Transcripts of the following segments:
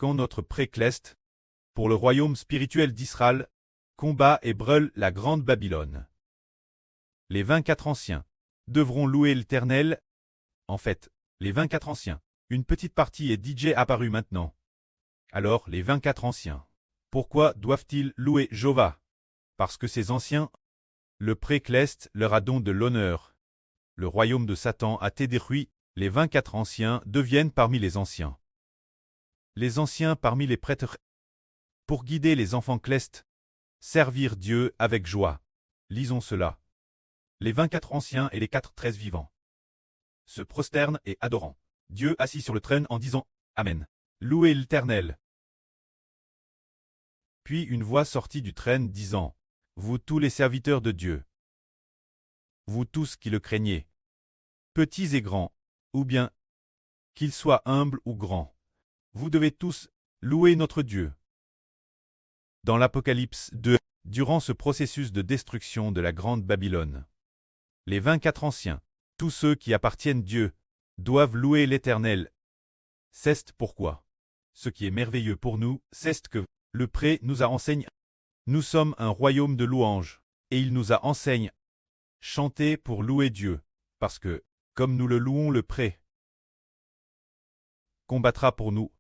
quand notre précleste, pour le royaume spirituel d'Israël, combat et brûle la grande Babylone. Les 24 anciens devront louer l'Éternel. En fait, les 24 anciens, une petite partie est DJ apparue maintenant. Alors, les 24 anciens, pourquoi doivent-ils louer Jéhovah? Parce que ces anciens, le précleste leur a don de l'honneur. Le royaume de Satan a été détruit, les 24 anciens deviennent parmi les anciens. Les anciens parmi les prêtres, pour guider les enfants clestes, servir Dieu avec joie. Lisons cela. Les 24 anciens et les 4 vivants se prosternent et adorant Dieu assis sur le trône en disant Amen. Louez l'Éternel. Puis une voix sortit du trône disant Vous tous les serviteurs de Dieu, vous tous qui le craignez, petits et grands, ou bien qu'ils soient humbles ou grands, vous devez tous louer notre Dieu. Dans l'Apocalypse 2, durant ce processus de destruction de la grande Babylone, les 24 anciens, tous ceux qui appartiennent Dieu, doivent louer l'Éternel. C'est pourquoi. Ce qui est merveilleux pour nous, c'est que le pré nous a enseigné. Nous sommes un royaume de louanges, et il nous a enseigné. Chanter pour louer Dieu, parce que, comme nous le louons le pré, combattra pour nous,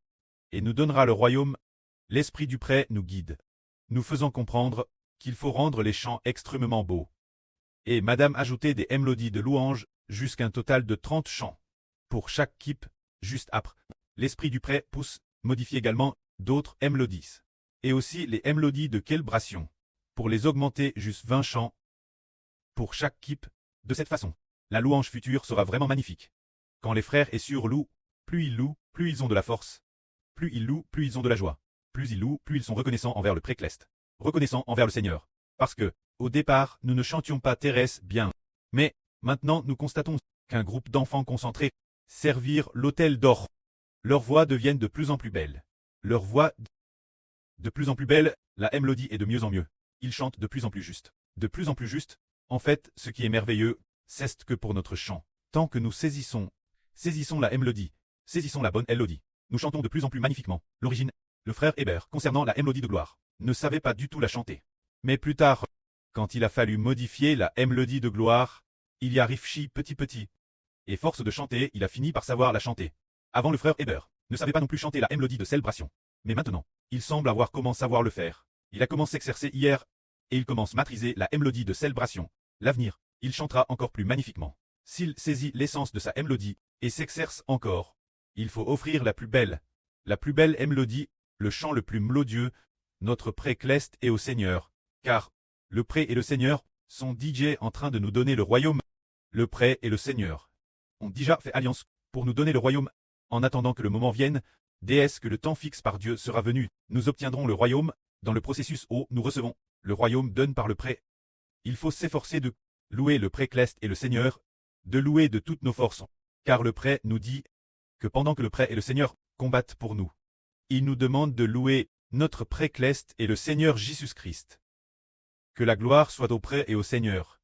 et nous donnera le royaume. L'esprit du pré nous guide, nous faisant comprendre qu'il faut rendre les chants extrêmement beaux. Et Madame ajoutait des mélodies de louanges, jusqu'à un total de 30 chants. Pour chaque kip, juste après, l'esprit du pré pousse, modifie également d'autres mélodies. Et aussi les mélodies de célébration, pour les augmenter juste 20 chants. Pour chaque kip, de cette façon, la louange future sera vraiment magnifique. Quand les frères et sœurs louent, plus ils ont de la force. Plus ils louent, plus ils ont de la joie. Plus ils louent, plus ils sont reconnaissants envers le précleste. Reconnaissants envers le Seigneur. Parce que, au départ, nous ne chantions pas Thérèse bien. Mais, maintenant nous constatons qu'un groupe d'enfants concentrés servir l'autel d'or. Leurs voix deviennent de plus en plus belles. Leur voix de plus en plus belle, la mélodie est de mieux en mieux. Ils chantent de plus en plus juste. De plus en plus juste. En fait, ce qui est merveilleux, c'est que pour notre chant, tant que nous saisissons la mélodie, saisissons la bonne mélodie, nous chantons de plus en plus magnifiquement. L'origine, le frère Hébert, concernant la mélodie de gloire, ne savait pas du tout la chanter. Mais plus tard, quand il a fallu modifier la mélodie de gloire, il y a réfléchi petit. Et force de chanter, il a fini par savoir la chanter. Avant le frère Hébert ne savait pas non plus chanter la mélodie de célébration. Mais maintenant, il semble avoir comment savoir le faire. Il a commencé à s'exercer hier, et il commence à maîtriser la mélodie de célébration. L'avenir, il chantera encore plus magnifiquement. S'il saisit l'essence de sa mélodie, et s'exerce encore, il faut offrir la plus belle mélodie, le chant le plus mélodieux, notre précleste et au Seigneur. Car, le pré et le Seigneur sont DJ en train de nous donner le royaume. Le pré et le Seigneur ont déjà fait alliance pour nous donner le royaume. En attendant que le moment vienne, déesse que le temps fixe par Dieu sera venu, nous obtiendrons le royaume, dans le processus où nous recevons le royaume donné par le pré. Il faut s'efforcer de louer le précleste et le Seigneur, de louer de toutes nos forces, car le pré nous dit que pendant que le pré et le Seigneur combattent pour nous, il nous demande de louer notre précleste et le Seigneur Jésus-Christ. Que la gloire soit au pré et au Seigneur.